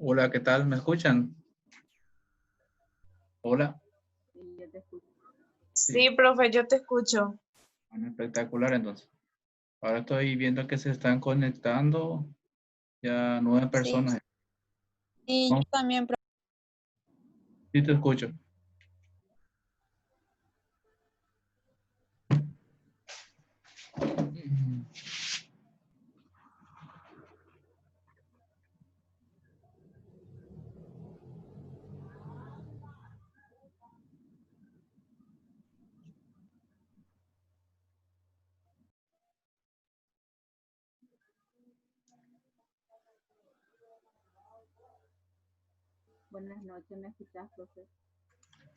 Hola, ¿qué tal? ¿Me escuchan? Hola. Sí, yo te escucho. Sí, Sí, profe, yo te escucho. bueno, espectacular entonces. Ahora estoy viendo que se están conectando ya 9 Sí, personas. y yo ¿No? también, Sí, te escucho. buenas noches, ¿me escuchas, profe?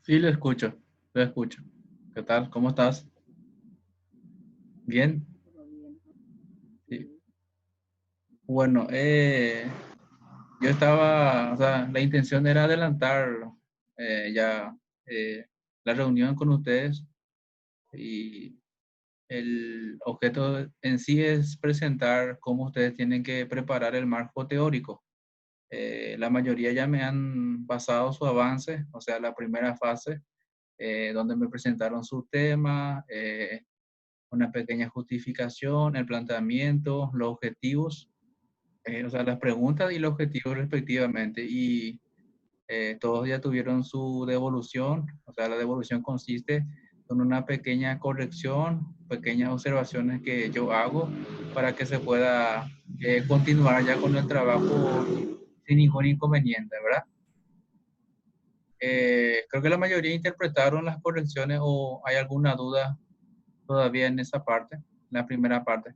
Sí, le escucho. Le escucho. ¿Qué tal? ¿Cómo estás? Bien. Todo bien, ¿no? Sí. Sí. Bueno, yo estaba, o sea, la intención era adelantar ya la reunión con ustedes y el objeto en sí es presentar cómo ustedes tienen que preparar el marco teórico. La mayoría ya me han pasado su avance, o sea, la primera fase, donde me presentaron su tema, una pequeña justificación, el planteamiento, los objetivos, o sea, las preguntas y los objetivos respectivamente. Y todos ya tuvieron su devolución, o sea, la devolución consiste en una pequeña corrección, pequeñas observaciones que yo hago para que se pueda continuar ya con el trabajo sin ningún inconveniente, ¿verdad? Creo que la mayoría interpretaron las correcciones o hay alguna duda todavía en esa parte, la primera parte.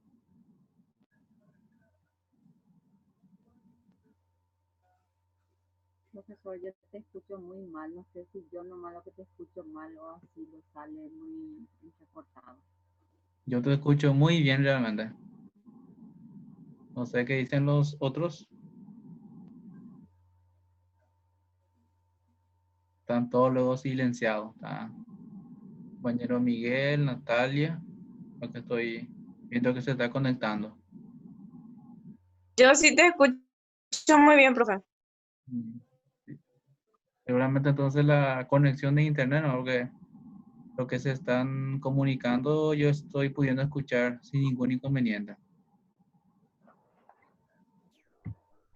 Profesor, yo te escucho muy mal, no sé si yo nomás lo que te escucho mal o así lo sale muy entrecortado. Yo te escucho muy bien realmente. No sé qué dicen los otros. Están todos luego silenciados. Está compañero Miguel, Natalia, lo que estoy viendo que se está conectando. Yo sí te escucho muy bien, profe. Mm, sí. Seguramente entonces la conexión de internet, ¿no? Porque lo que se están comunicando yo estoy pudiendo escuchar sin ningún inconveniente.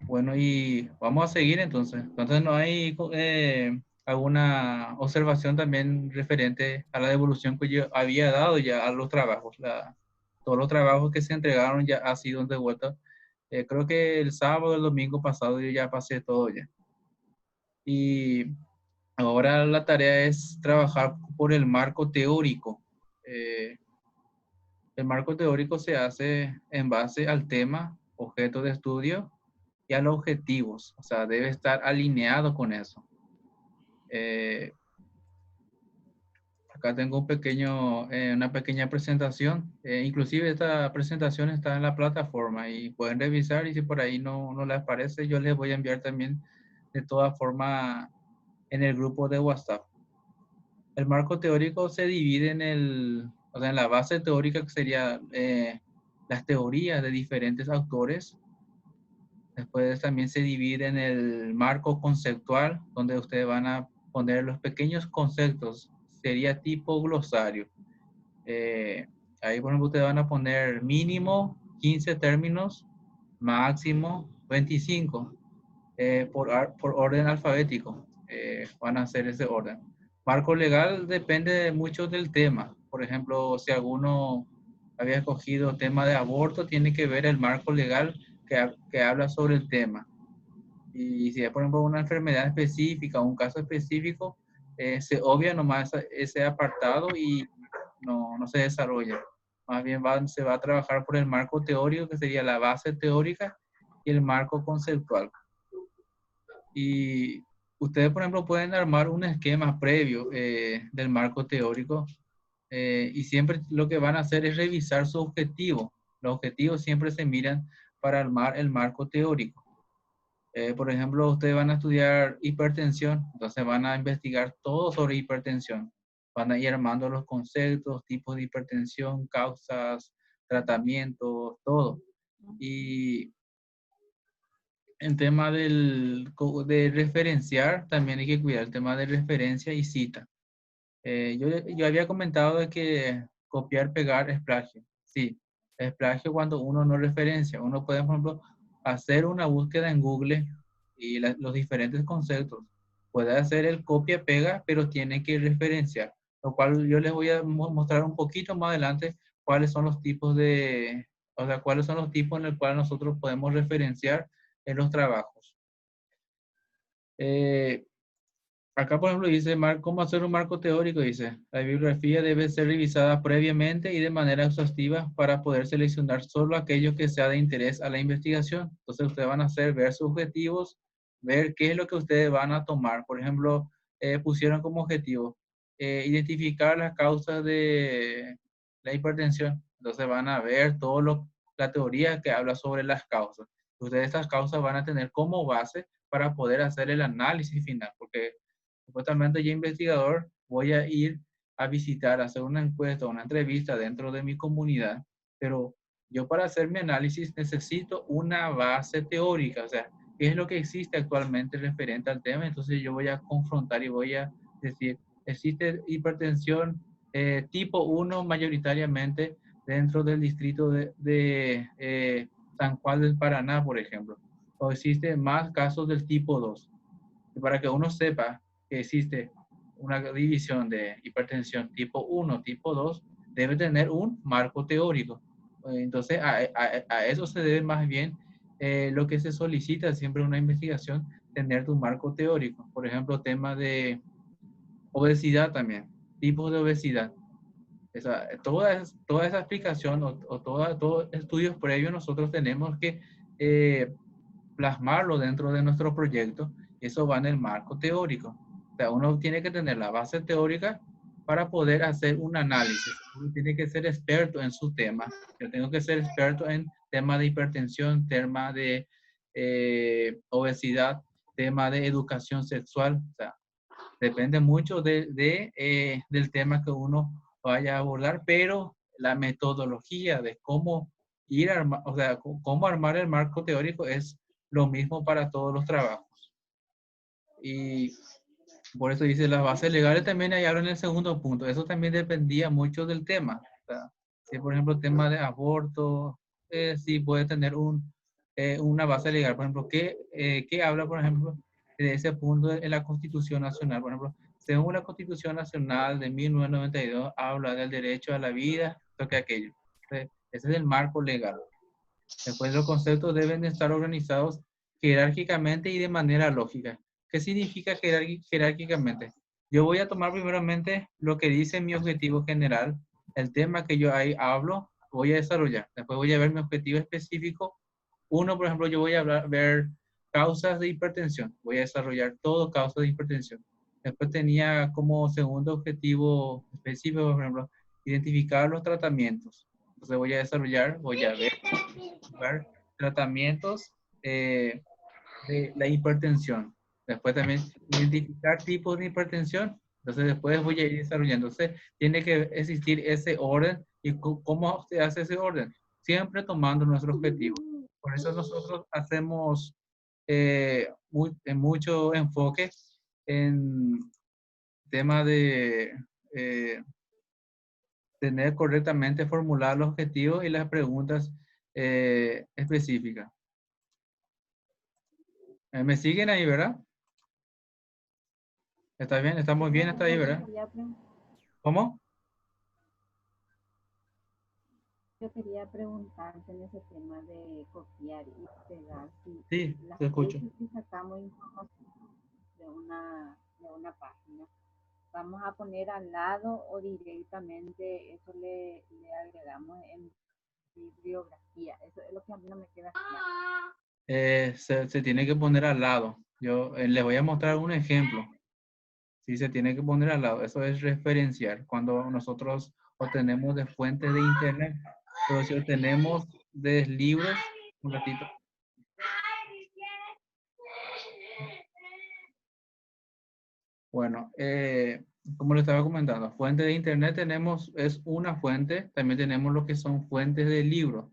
Bueno, y vamos a seguir entonces. Entonces, ¿no hay alguna observación también referente a la devolución que yo había dado ya a los trabajos? Todos los trabajos que se entregaron ya han sido devueltos. Creo que el sábado, el domingo pasado yo ya pasé todo ya. Y ahora la tarea es trabajar por el marco teórico. Eh, el marco teórico se hace en base al tema, objeto de estudio y a los objetivos, o sea, debe estar alineado con eso. Eh, Acá tengo una pequeña presentación, inclusive esta presentación está en la plataforma y pueden revisar y si por ahí no les parece, yo les voy a enviar también de toda forma en el grupo de WhatsApp. El marco teórico se divide o sea, en la base teórica que sería las teorías de diferentes autores. Después también se divide en el marco conceptual, donde ustedes van a poner los pequeños conceptos. Sería tipo glosario. Eh, Ahí, por ejemplo, ustedes van a poner mínimo 15 términos, máximo 25, por orden alfabético. Van a hacer ese orden. Marco legal depende mucho del tema. Por ejemplo, si alguno había escogido tema de aborto, tiene que ver el marco legal que habla sobre el tema. Y si hay, por ejemplo, una enfermedad específica o un caso específico, se obvia nomás ese apartado y no se desarrolla. Más bien se va a trabajar por el marco teórico, que sería la base teórica, y el marco conceptual. Y ustedes, por ejemplo, pueden armar un esquema previo del marco teórico y siempre lo que van a hacer es revisar su objetivo. Los objetivos siempre se miran para armar el marco teórico. Por ejemplo, ustedes van a estudiar hipertensión, entonces van a investigar todo sobre hipertensión. Van a ir armando los conceptos, tipos de hipertensión, causas, tratamientos, todo. Y En tema de referenciar, también hay que cuidar el tema de referencia y cita. Yo había comentado de que copiar, pegar es plagio. Sí, es plagio cuando uno no referencia. Uno puede, por ejemplo, hacer una búsqueda en Google y los diferentes conceptos. Puede hacer el copia-pega, pero tiene que referenciar. Lo cual yo les voy a mostrar un poquito más adelante cuáles son los tipos o sea, cuáles son los tipos en los cuales nosotros podemos referenciar en los trabajos. Eh, Acá, por ejemplo, dice cómo hacer un marco teórico. Dice, la bibliografía debe ser revisada previamente y de manera exhaustiva para poder seleccionar solo aquello que sea de interés a la investigación. Entonces, ustedes van a hacer, ver sus objetivos, ver qué es lo que ustedes van a tomar. Por ejemplo, pusieron como objetivo identificar las causas de la hipertensión. Entonces, van a ver la teoría que habla sobre las causas. Ustedes estas causas van a tener como base para poder hacer el análisis final, porque supuestamente yo investigador voy a ir a visitar, a hacer una encuesta, una entrevista dentro de mi comunidad, pero yo para hacer mi análisis necesito una base teórica, o sea, qué es lo que existe actualmente referente al tema. Entonces yo voy a confrontar y voy a decir, existe hipertensión tipo 1 mayoritariamente dentro del distrito de San Juan del Paraná, por ejemplo, o existen más casos del tipo 2. Y para que uno sepa que existe una división de hipertensión tipo 1, tipo 2, debe tener un marco teórico. Entonces, a eso se debe más bien lo que se solicita siempre en una investigación, tener tu marco teórico. Por ejemplo, tema de obesidad también, tipos de obesidad. Toda esa explicación o todos estudios previos nosotros tenemos que plasmarlo dentro de nuestro proyecto. Eso va en el marco teórico. O sea, uno tiene que tener la base teórica para poder hacer un análisis. Uno tiene que ser experto en su tema. Yo tengo que ser experto en tema de hipertensión, tema de obesidad, tema de educación sexual. O sea, depende mucho del tema que uno vaya a abordar, pero la metodología de cómo o sea, cómo armar el marco teórico es lo mismo para todos los trabajos. Y por eso dice, las bases legales también hay ahora en el segundo punto. Eso también dependía mucho del tema. O sea, si por ejemplo tema de aborto, sí puede tener una base legal. Por ejemplo, ¿qué habla, por ejemplo, de ese punto en la Constitución Nacional? Por ejemplo, según la Constitución Nacional de 1992, habla del derecho a la vida, esto que aquello. Ese es el marco legal. Después los conceptos deben estar organizados jerárquicamente y de manera lógica. ¿Qué significa jerárquicamente? Yo voy a tomar primeramente lo que dice mi objetivo general, el tema que yo ahí hablo, voy a desarrollar. Después voy a ver mi objetivo específico. Uno, por ejemplo, yo voy a ver causas de hipertensión. Voy a desarrollar todo causas de hipertensión. Después tenía como segundo objetivo específico, por ejemplo, identificar los tratamientos. Entonces voy a desarrollar, voy a ver tratamientos de la hipertensión. Después también identificar tipos de hipertensión. Entonces después voy a ir desarrollando. Entonces tiene que existir ese orden. ¿Y cómo se hace ese orden? Siempre tomando nuestro objetivo. Por eso nosotros hacemos mucho enfoque en tema de tener correctamente formulados los objetivos y las preguntas específicas. ¿Me siguen ahí, verdad? ¿Está bien? ¿Estamos bien hasta ahí, verdad? ¿Cómo? Yo quería preguntarte en ese tema de copiar y pegar. Si Sí, las te escucho. veces que sacamos información de una página, vamos a poner al lado o directamente eso le agregamos en bibliografía. Eso es lo que a mí no me queda claro. Se tiene que poner al lado. Yo les voy a mostrar un ejemplo. Sí, se tiene que poner al lado. Eso es referenciar. Cuando nosotros obtenemos de fuentes de internet, pero si obtenemos de libros, un ratito. Bueno, como le estaba comentando, fuente de internet es una fuente, también tenemos lo que son fuentes de libros.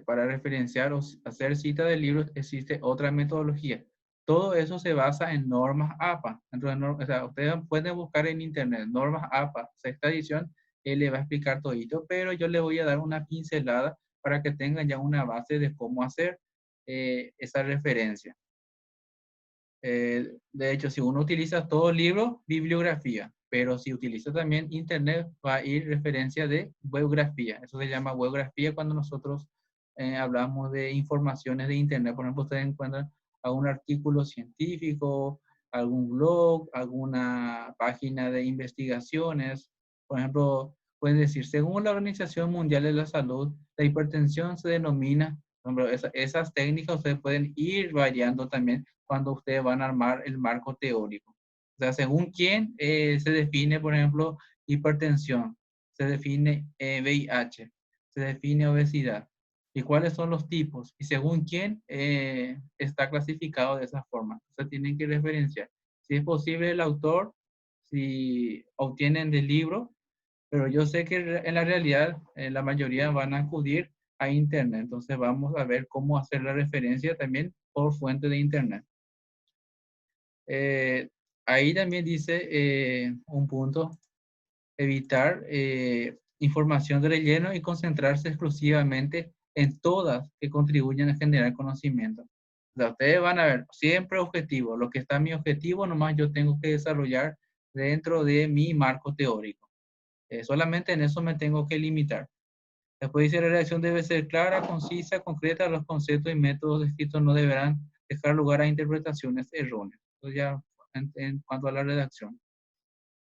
Para referenciar o hacer cita de libros existe otra metodología. Todo eso se basa en normas APA. O sea, ustedes pueden buscar en internet normas APA, sexta edición, él le va a explicar todito, pero yo le voy a dar una pincelada para que tengan ya una base de cómo hacer esa referencia. De hecho, si uno utiliza todo el libro, bibliografía, pero si utiliza también internet, va a ir referencia de webgrafía. Eso se llama webgrafía cuando nosotros hablamos de informaciones de internet. Por ejemplo, ustedes encuentran algún artículo científico, algún blog, alguna página de investigaciones. Por ejemplo, pueden decir, según la Organización Mundial de la Salud, la hipertensión se denomina, por ejemplo, esas técnicas ustedes pueden ir variando también cuando ustedes van a armar el marco teórico. O sea, según quién se define, por ejemplo, hipertensión, se define VIH, se define obesidad, y cuáles son los tipos, y según quién está clasificado de esa forma. Entonces tienen que referenciar. Si es posible el autor, si obtienen del libro, pero yo sé que en la realidad la mayoría van a acudir a internet. Entonces vamos a ver cómo hacer la referencia también por fuente de internet. Ahí también dice un punto, evitar información de relleno y concentrarse exclusivamente en todas que contribuyen a generar conocimiento. O sea, ustedes van a ver siempre objetivo, lo que está en mi objetivo, nomás yo tengo que desarrollar dentro de mi marco teórico. Solamente en eso me tengo que limitar. Después dice, la redacción debe ser clara, concisa, concreta, los conceptos y métodos descritos no deberán dejar lugar a interpretaciones erróneas. Entonces ya en cuanto a la redacción.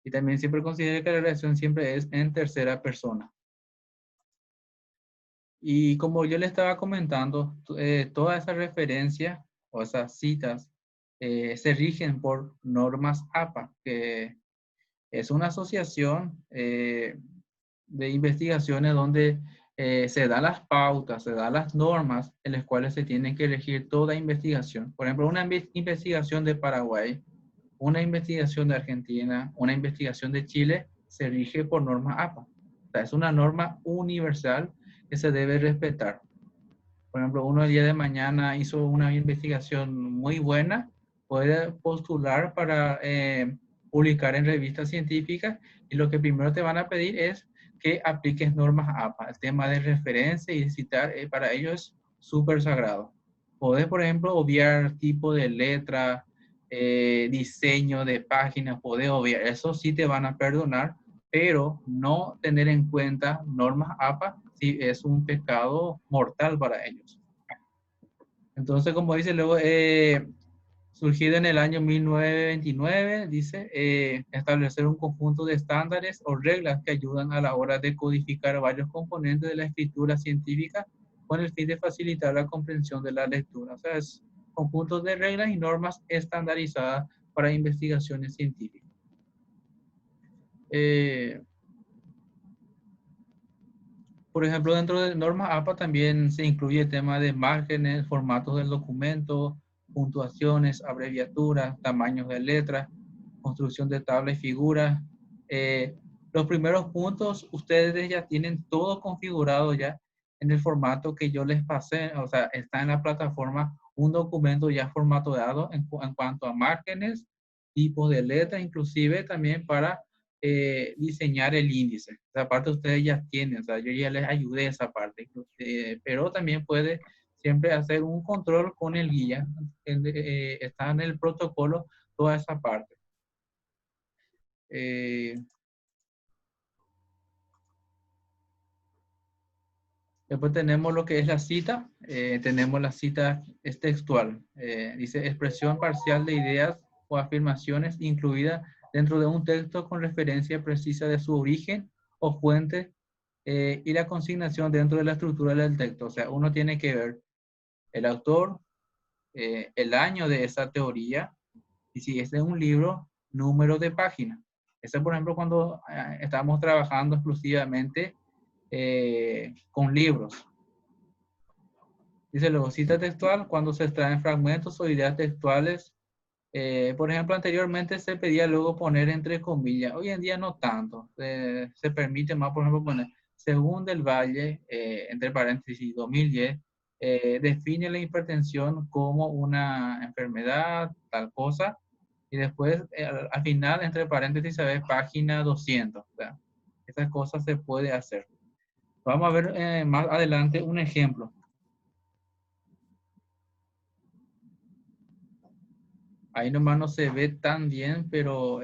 Y también siempre considere que la redacción siempre es en tercera persona. Y como yo le estaba comentando, todas esas referencias o esas citas se rigen por normas APA, que es una asociación de investigaciones donde se dan las pautas, se dan las normas en las cuales se tiene que regir toda investigación. Por ejemplo, una investigación de Paraguay, una investigación de Argentina, una investigación de Chile, se rige por norma APA. O sea, es una norma universal que se debe respetar. Por ejemplo, uno el día de mañana hizo una investigación muy buena, puede postular para publicar en revistas científicas y lo que primero te van a pedir es que apliques normas APA. El tema de referencia y citar para ellos es súper sagrado. Podés, por ejemplo, obviar tipo de letra, diseño de páginas, podés obviar. Eso sí te van a perdonar, pero no tener en cuenta normas APA sí es un pecado mortal para ellos. Entonces, como dice luego, surgido en el año 1929, dice, establecer un conjunto de estándares o reglas que ayudan a la hora de codificar varios componentes de la escritura científica con el fin de facilitar la comprensión de la lectura. O sea, es conjuntos de reglas y normas estandarizadas para investigaciones científicas. Por ejemplo, dentro de normas APA también se incluye el tema de márgenes, formatos del documento, puntuaciones, abreviaturas, tamaños de letras, construcción de tablas y figuras. Los primeros puntos ustedes ya tienen todo configurado ya en el formato que yo les pasé, o sea, está en la plataforma un documento ya formateado en cuanto a márgenes, tipos de letras, inclusive también para diseñar el índice. Esa parte ustedes ya tienen, o sea, yo ya les ayudé esa parte, pero también puede siempre hacer un control con el guía, está en el protocolo toda esa parte. Después tenemos lo que es la cita, tenemos la cita es textual, dice expresión parcial de ideas o afirmaciones incluida dentro de un texto con referencia precisa de su origen o fuente y la consignación dentro de la estructura del texto. O sea, uno tiene que ver el autor, el año de esa teoría y si es de un libro, número de página. Eso, por ejemplo, cuando estamos trabajando exclusivamente con libros. Dice luego, cita textual, cuando se extraen fragmentos o ideas textuales. Por ejemplo, anteriormente se pedía luego poner entre comillas. Hoy en día no tanto. Se permite más, por ejemplo, poner según del Valle, entre paréntesis 2010, define la hipertensión como una enfermedad, tal cosa, y después al final, entre paréntesis, se ve página 200. O sea, esas cosas se puede hacer. Vamos a ver más adelante un ejemplo. Ahí nomás no se ve tan bien, pero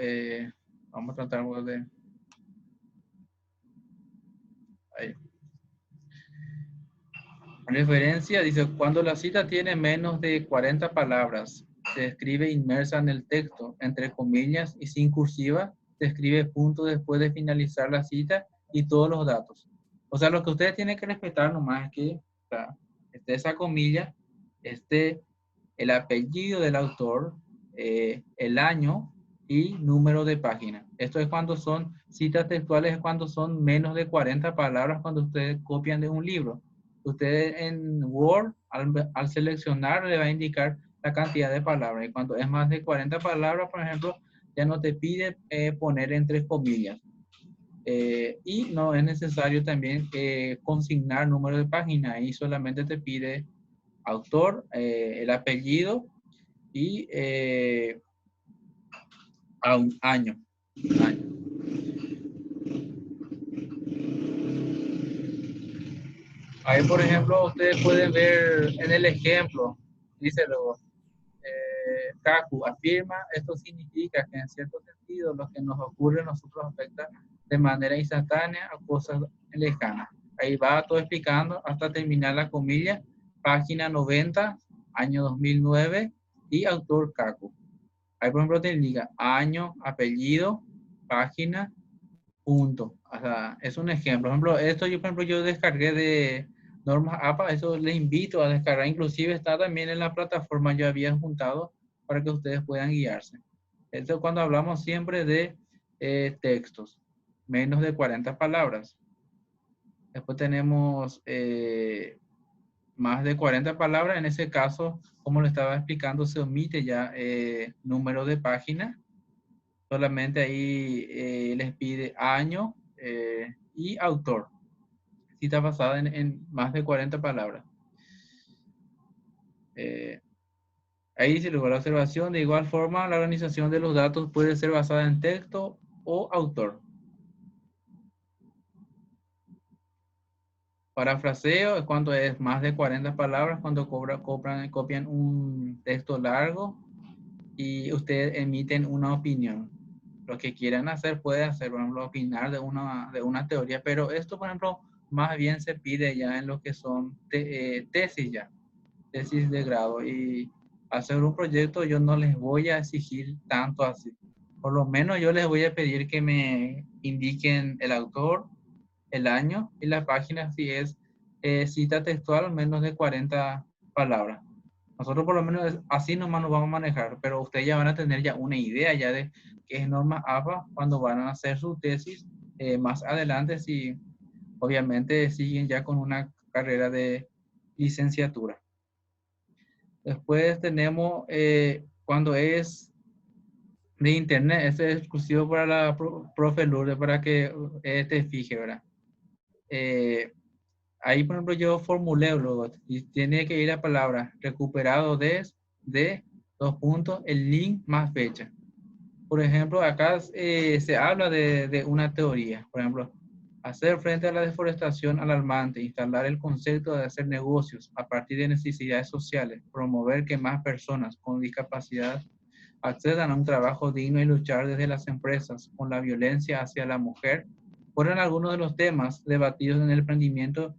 vamos a tratar de... Ahí. Referencia, dice, cuando la cita tiene menos de 40 palabras, se escribe inmersa en el texto, entre comillas y sin cursiva, se escribe punto después de finalizar la cita y todos los datos. O sea, lo que ustedes tienen que respetar nomás es que, o sea, esté esa comilla, esté el apellido del autor, el año y número de página. Esto es cuando son citas textuales, es cuando son menos de 40 palabras cuando ustedes copian de un libro. Ustedes en Word, al seleccionar, le va a indicar la cantidad de palabras. Y cuando es más de 40 palabras, por ejemplo, ya no te pide poner entre comillas. Y no es necesario también consignar número de página. Y solamente te pide autor, el apellido y a un año. Ahí, por ejemplo, ustedes pueden ver en el ejemplo, dice luego, Kaku afirma, esto significa que en cierto sentido lo que nos ocurre a nosotros afecta de manera instantánea a cosas lejanas. Ahí va todo explicando hasta terminar la comilla, página 90, año 2009 y autor Kaku. Ahí, por ejemplo, te indica año, apellido, página, punto. O sea, es un ejemplo. Por ejemplo, esto yo, por ejemplo, yo descargué de Normas APA, eso les invito a descargar. Inclusive está también en la plataforma, yo había juntado para que ustedes puedan guiarse. Esto es cuando hablamos siempre de textos, menos de 40 palabras. Después tenemos más de 40 palabras. En ese caso, como lo estaba explicando, se omite ya número de página. Solamente ahí les pide año y autor. Cita basada en más de 40 palabras. Ahí dice luego la observación. De igual forma, la organización de los datos puede ser basada en texto o autor. Parafraseo es cuando es más de 40 palabras, cuando copian un texto largo y ustedes emiten una opinión. Lo que quieran hacer, puede hacer, por ejemplo, opinar de una teoría, pero esto, por ejemplo, más bien se pide ya en lo que son tesis ya, tesis de grado. Y hacer un proyecto yo no les voy a exigir tanto así. Por lo menos yo les voy a pedir que me indiquen el autor, el año y la página si es cita textual menos de 40 palabras. Nosotros por lo menos así nomás nos vamos a manejar, pero ustedes ya van a tener ya una idea ya de qué es norma APA cuando van a hacer su tesis más adelante, si obviamente siguen ya con una carrera de licenciatura. Después tenemos cuando es de internet, este es exclusivo para la profe Lourdes, para que te fije, ¿verdad? Ahí, por ejemplo, yo formulé luego y tiene que ir la palabra recuperado de dos puntos, el link más fecha. Por ejemplo, acá se habla de una teoría. Por ejemplo, hacer frente a la deforestación alarmante, instalar el concepto de hacer negocios a partir de necesidades sociales, promover que más personas con discapacidad accedan a un trabajo digno y luchar desde las empresas con la violencia hacia la mujer, fueron algunos de los temas debatidos en el emprendimiento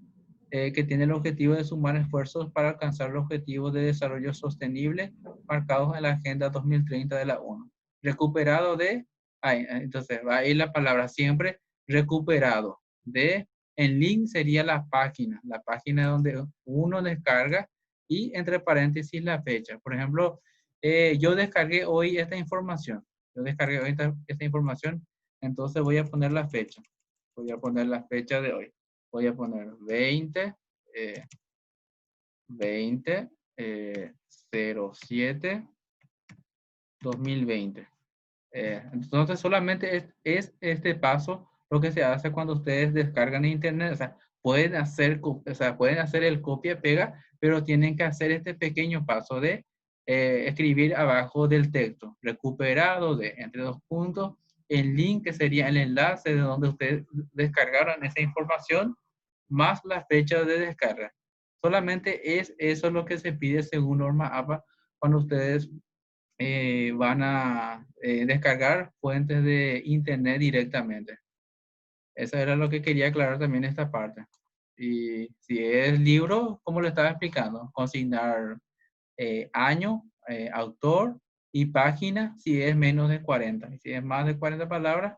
que tiene el objetivo de sumar esfuerzos para alcanzar los objetivos de desarrollo sostenible marcados en la Agenda 2030 de la ONU. Recuperado de, entonces va a ir la palabra siempre recuperado de, en link sería la página donde uno descarga y entre paréntesis la fecha. Por ejemplo, yo descargué hoy esta información. Yo descargué hoy esta información, entonces voy a poner la fecha. Voy a poner la fecha de hoy. Voy a poner 20, 07, 2020. Entonces solamente es este paso lo que se hace cuando ustedes descargan internet. O sea, pueden hacer, pueden hacer el copia-pega, pero tienen que hacer este pequeño paso de escribir abajo del texto, recuperado de entre dos puntos, el link que sería el enlace de donde ustedes descargaron esa información, más la fecha de descarga. Solamente es eso lo que se pide según norma APA cuando ustedes van a descargar fuentes de internet directamente. Eso era lo que quería aclarar también esta parte. Y si es libro, como le estaba explicando, consignar año, autor y página si es menos de 40. Si es más de 40 palabras,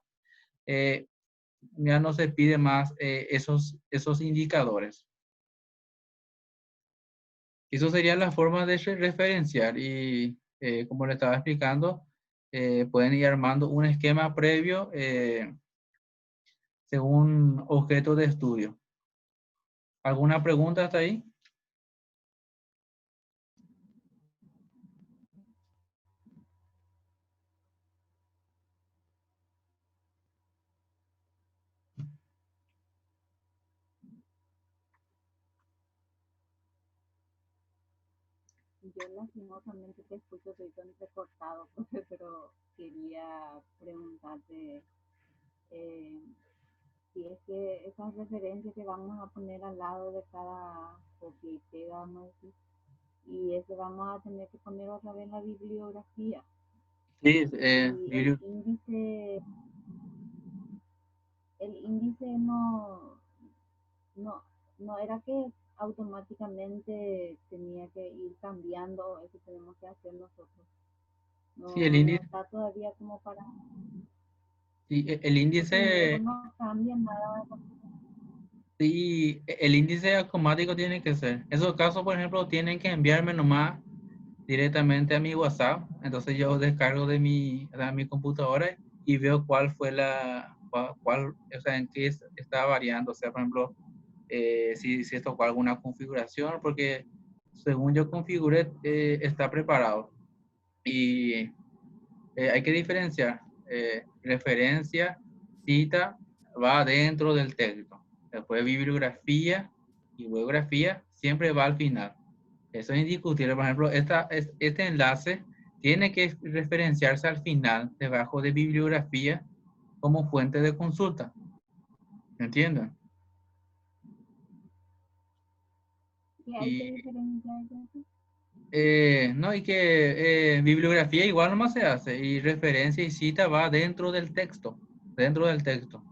ya no se pide más esos indicadores. Eso sería la forma de referenciar y como le estaba explicando, pueden ir armando un esquema previo según objeto de estudio. ¿Alguna pregunta hasta ahí? Yo lastimosamente te escucho, estoy tan recortado, profe, pero quería preguntarte eh, si es que esas referencias que vamos a poner al lado de cada copia y pega, vamos a decir, y eso vamos a tener que poner otra vez la bibliografía. Sí, Y el índice no, no era que automáticamente tenía que ir cambiando, eso tenemos que hacer nosotros. sí, el No índice, está todavía como para... sí, el Y luego índice, no cambia nada. sí, el índice automático tiene que ser. En esos casos, por ejemplo, tienen que enviarme nomás directamente a mi WhatsApp. Entonces yo descargo de mi computadora y veo cuál fue o sea, en qué está variando. O sea, por ejemplo, si tocó alguna configuración, porque según yo configure, está preparado. Y hay que diferenciar. Referencia, cita, va dentro del texto. Después bibliografía y bibliografía siempre va al final. Eso es indiscutible. Por ejemplo, este enlace tiene que referenciarse al final, debajo de bibliografía, como fuente de consulta. ¿Entienden? Y hay que Y diferenciar eso. no, y que bibliografía igual nomás se hace, y referencia y cita va dentro del texto, dentro del texto.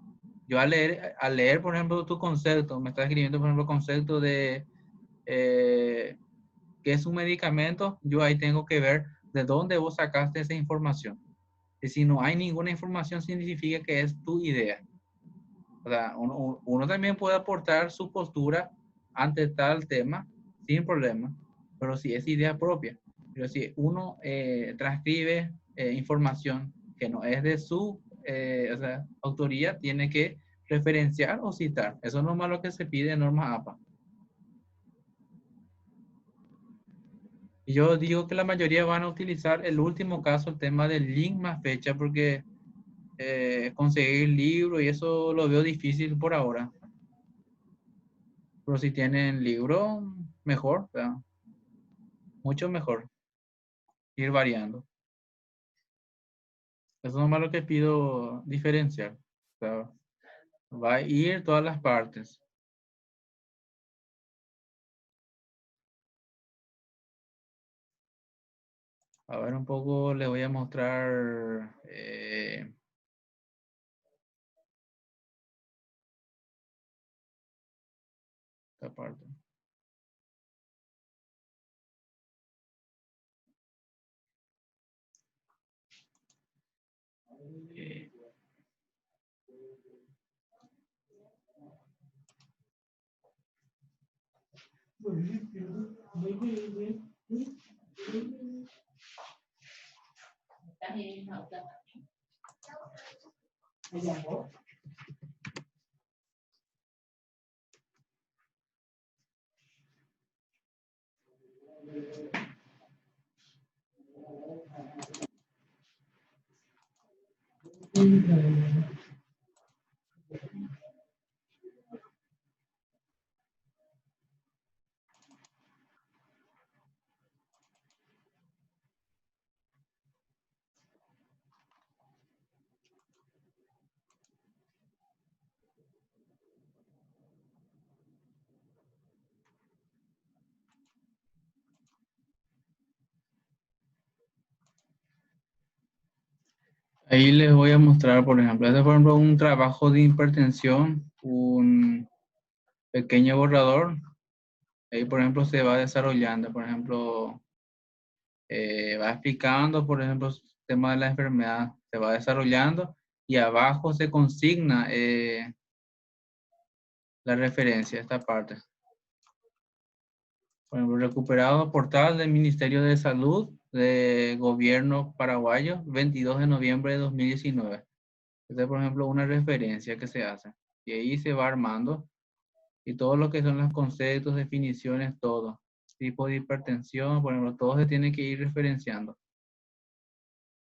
Yo al leer, por ejemplo, tu concepto, me estás escribiendo, por ejemplo, concepto de qué es un medicamento, yo ahí tengo que ver de dónde vos sacaste esa información. Y si no hay ninguna información, significa que es tu idea. O sea, uno también puede aportar su postura ante tal tema sin problema, pero si es idea propia. Pero si uno transcribe información que no es de su o sea, autoría, tiene que referenciar o citar. Eso es nomás lo que se pide en norma APA. Y yo digo que la mayoría van a utilizar el último caso, el tema del link más fecha, porque conseguir libro y eso lo veo difícil por ahora. Pero si tienen libro, mejor, o sea, mucho mejor ir variando. Eso es nomás lo que pido diferenciar. O sea, va a ir todas las partes. A ver, un poco les voy a mostrar esta parte. Eh, Ahí les voy a mostrar, por ejemplo, este es por ejemplo un trabajo de hipertensión, un pequeño borrador. Ahí, por ejemplo, se va desarrollando, por ejemplo, va explicando, por ejemplo, el tema de la enfermedad, se va desarrollando y abajo se consigna la referencia, esta parte. Por ejemplo, recuperado portal del Ministerio de Salud de Gobierno Paraguayo, 22 de noviembre de 2019. Esta es, por ejemplo, una referencia que se hace. Y ahí se va armando. Y todo lo que son los conceptos, definiciones, todo. Tipo de hipertensión, por ejemplo, todo se tiene que ir referenciando.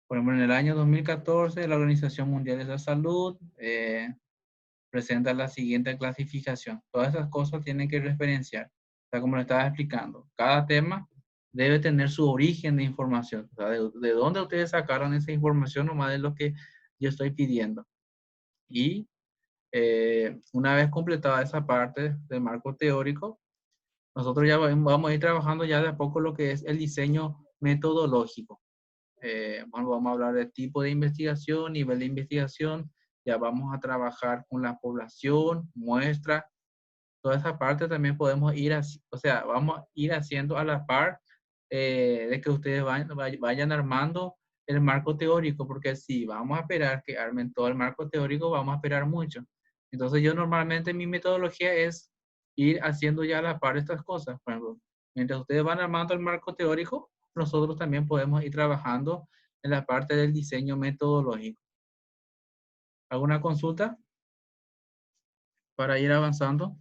Por ejemplo, en el año 2014, la Organización Mundial de la Salud presenta la siguiente clasificación. Todas esas cosas tienen que referenciar. O sea, como le estaba explicando, cada tema debe tener su origen de información. O sea, de dónde ustedes sacaron esa información, nomás de lo que yo estoy pidiendo. Y una vez completada esa parte del marco teórico, nosotros ya vamos a ir trabajando ya de a poco lo que es el diseño metodológico. Bueno, vamos a hablar de tipo de investigación, nivel de investigación, ya vamos a trabajar con la población, muestra, toda esa parte también podemos ir, o sea, vamos a ir haciendo a la par de que ustedes vayan armando el marco teórico, porque si vamos a esperar que armen todo el marco teórico, vamos a esperar mucho. Entonces yo normalmente mi metodología es ir haciendo ya a la par estas cosas. Por ejemplo, mientras ustedes van armando el marco teórico, nosotros también podemos ir trabajando en la parte del diseño metodológico. ¿Alguna consulta para ir avanzando?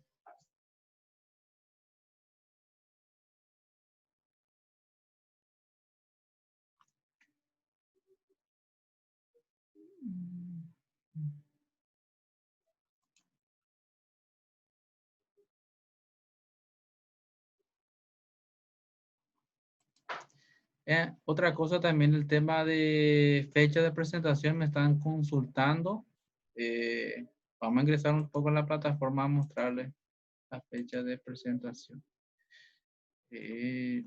Otra cosa también, el tema de fecha de presentación, me están consultando. Eh, Vamos a ingresar un poco en la plataforma a mostrarles la fecha de presentación. Eh,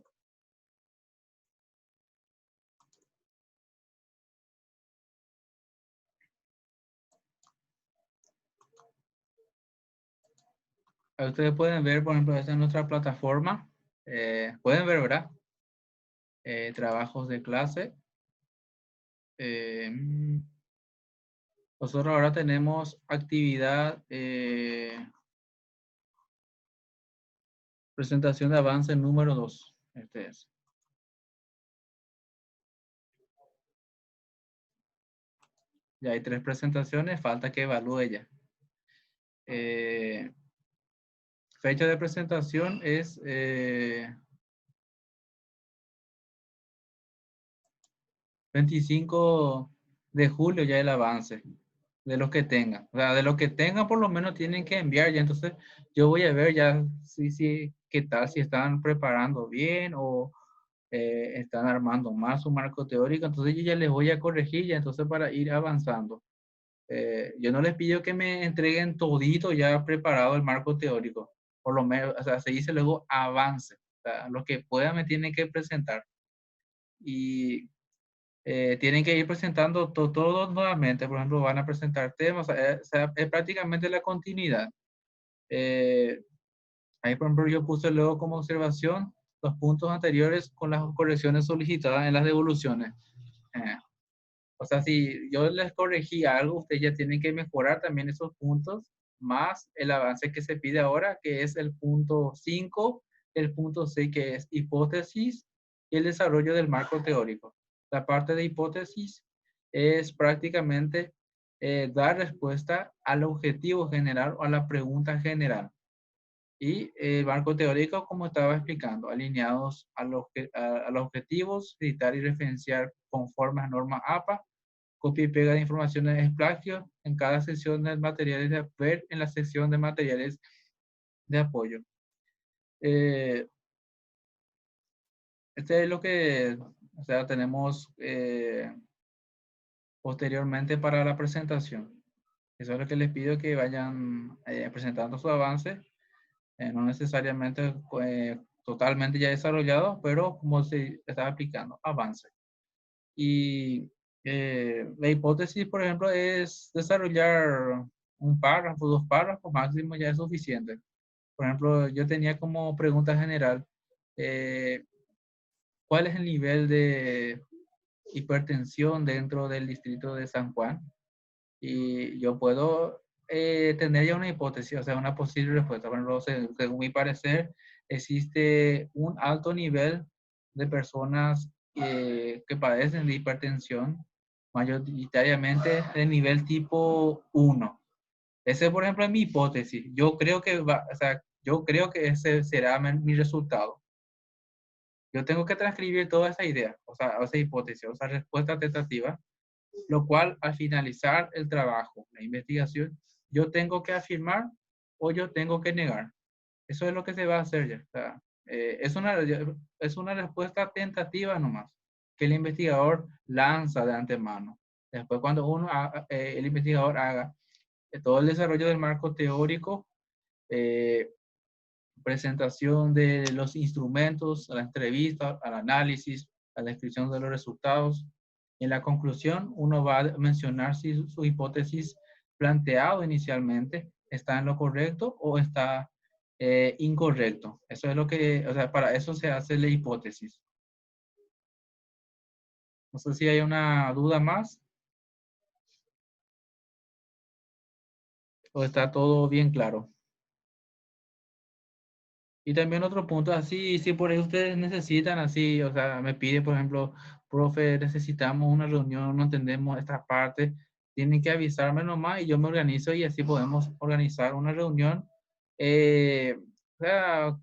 Ustedes pueden ver, por ejemplo, esta es nuestra plataforma. Pueden ver, ¿verdad? Trabajos de clase. Nosotros ahora tenemos actividad, presentación de avance número 2. Este es. Ya hay 3 presentaciones, falta que evalúe ya. Fecha de presentación es 25 de julio ya el avance de los que tengan. O sea, de los que tengan por lo menos tienen que enviar ya. Entonces yo voy a ver ya si qué tal, si están preparando bien o están armando más su marco teórico. Entonces yo ya les voy a corregir ya entonces para ir avanzando. Yo no les pido que me entreguen todito ya preparado el marco teórico. Por lo menos, o sea, se dice luego avance. O sea, lo que puedan me tienen que presentar. Y tienen que ir presentando todo nuevamente. Por ejemplo, van a presentar temas. O sea, es prácticamente la continuidad. Ahí, por ejemplo, yo puse luego como observación los puntos anteriores con las correcciones solicitadas en las devoluciones. Eh, O sea, si yo les corregí algo, ustedes ya tienen que mejorar también esos puntos, más el avance que se pide ahora, que es el punto 5, el punto 6, que es hipótesis y el desarrollo del marco teórico. La parte de hipótesis es prácticamente dar respuesta al objetivo general o a la pregunta general. Y el marco teórico, como estaba explicando, alineados a los objetivos, citar y referenciar conforme a norma APA, copia y pega de informaciones es plagio en cada sección de materiales de ver en la sección de materiales de apoyo. Este es lo que, o sea, tenemos posteriormente para la presentación. Eso es lo que les pido que vayan presentando su avance, no necesariamente totalmente ya desarrollado, pero como se está aplicando, avance. Y La hipótesis, por ejemplo, es desarrollar un párrafo, 2 párrafos máximo ya es suficiente. Por ejemplo, yo tenía como pregunta general, eh, ¿cuál es el nivel de hipertensión dentro del distrito de San Juan? Y yo puedo tener ya una hipótesis, o sea, una posible respuesta. Por ejemplo, según mi parecer, existe un alto nivel de personas que padecen de hipertensión, mayoritariamente de nivel tipo 1. Ese, por ejemplo, es mi hipótesis. Yo creo que o sea, yo creo que ese será mi resultado. Yo tengo que transcribir toda esa idea, o sea, esa hipótesis, o esa respuesta tentativa, lo cual al finalizar el trabajo, la investigación, yo tengo que afirmar o yo tengo que negar. Eso es lo que se va a hacer ya. O sea, es una respuesta tentativa nomás, que el investigador lanza de antemano. Después, cuando el investigador haga todo el desarrollo del marco teórico, eh, presentación de los instrumentos, a la entrevista, al análisis, a la descripción de los resultados. En la conclusión, uno va a mencionar si su hipótesis planteado inicialmente está en lo correcto o está incorrecto. Eso es lo que, o sea, para eso se hace la hipótesis. No sé si hay una duda más o está todo bien claro. Y también otro punto, así, si por eso ustedes necesitan, así, o sea, me pide, por ejemplo, profe, necesitamos una reunión, no entendemos esta parte, tienen que avisarme nomás y yo me organizo y así podemos organizar una reunión, o sea,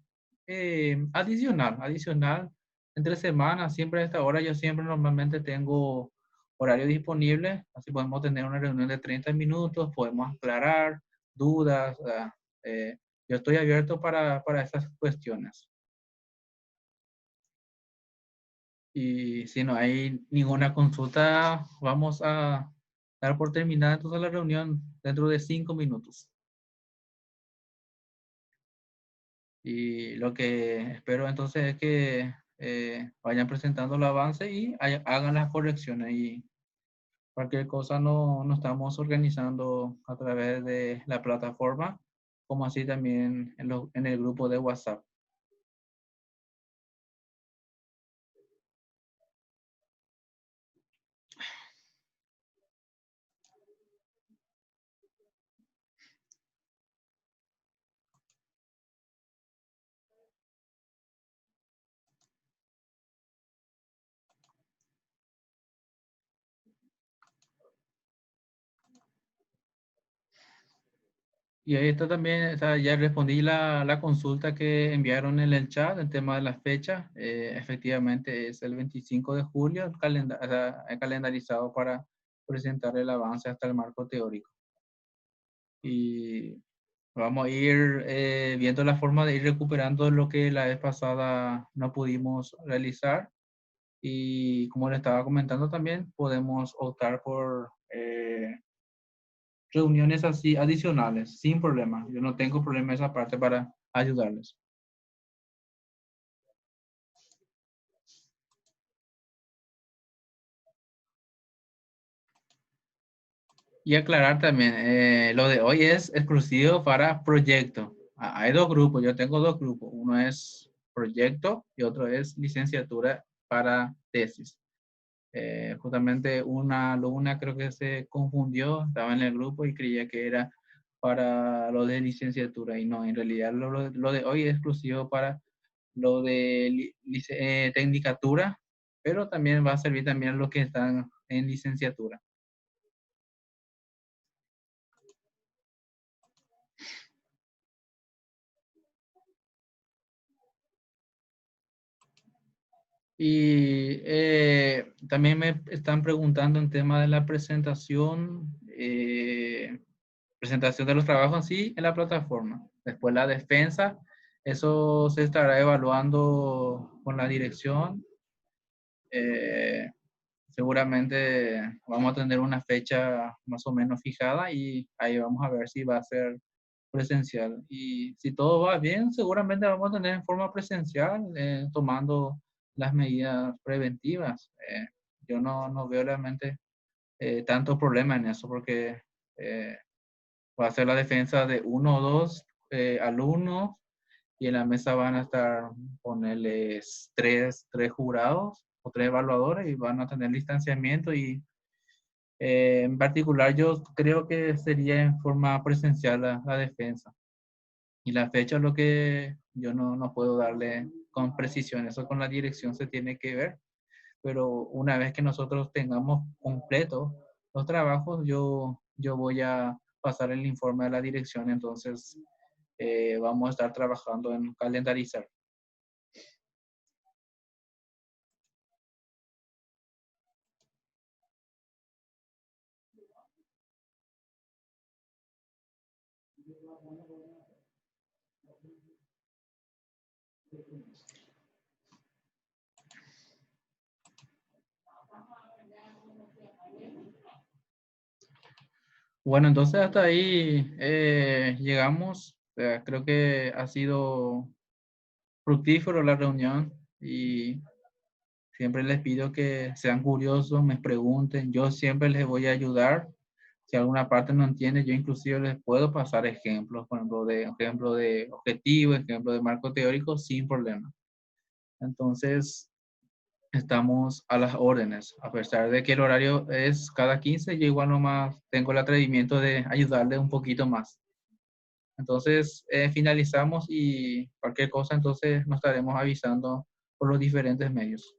adicional, entre semanas, siempre a esta hora, yo siempre normalmente tengo horario disponible, así podemos tener una reunión de 30 minutos, podemos aclarar dudas, o sea, yo estoy abierto para esas cuestiones. Y si no hay ninguna consulta, vamos a dar por terminada entonces la reunión dentro de 5 minutos. Y lo que espero entonces es que vayan presentando el avance y hagan las correcciones. Y cualquier cosa no estamos organizando a través de la plataforma, como así también en el grupo de WhatsApp. Y ahí está también, o sea, ya respondí la consulta que enviaron en el chat, el tema de la fecha. Efectivamente es el 25 de julio, o sea, calendarizado para presentar el avance hasta el marco teórico. Y vamos a ir viendo la forma de ir recuperando lo que la vez pasada no pudimos realizar. Y como le estaba comentando también, podemos optar por reuniones así adicionales, sin problema. Yo no tengo problema en esa parte para ayudarles. Y aclarar también, lo de hoy es exclusivo para proyecto. Hay 2 grupos, yo tengo 2 grupos. Uno es proyecto y otro es licenciatura para tesis. Justamente una alumna creo que se confundió, estaba en el grupo y creía que era para lo de licenciatura y no, en realidad lo de hoy es exclusivo para lo de tecnicatura, pero también va a servir también a los que están en licenciatura. Y también me están preguntando en tema de la presentación de los trabajos así en la plataforma. Después la defensa, eso se estará evaluando con la dirección. Eh, Seguramente vamos a tener una fecha más o menos fijada y ahí vamos a ver si va a ser presencial. Y si todo va bien, seguramente vamos a tener en forma presencial, tomando las medidas preventivas. Yo no veo realmente tanto problema en eso, porque va a ser la defensa de uno o dos alumnos y en la mesa van a estar, ponerles tres jurados o tres evaluadores y van a tener distanciamiento y en particular yo creo que sería en forma presencial la defensa. Y la fecha es lo que yo no puedo darle con precisión, eso con la dirección se tiene que ver, pero una vez que nosotros tengamos completo los trabajos, yo voy a pasar el informe a la dirección, entonces vamos a estar trabajando en calendarizar. Bueno, entonces hasta ahí llegamos. Creo que ha sido fructífero la reunión y siempre les pido que sean curiosos, me pregunten. Yo siempre les voy a ayudar. Si alguna parte no entiende, yo inclusive les puedo pasar ejemplos, por ejemplo de objetivo, ejemplo de marco teórico, sin problema. Entonces, estamos a las órdenes. A pesar de que el horario es cada 15, yo igual nomás tengo el atrevimiento de ayudarle un poquito más. Entonces, finalizamos y cualquier cosa, entonces nos estaremos avisando por los diferentes medios.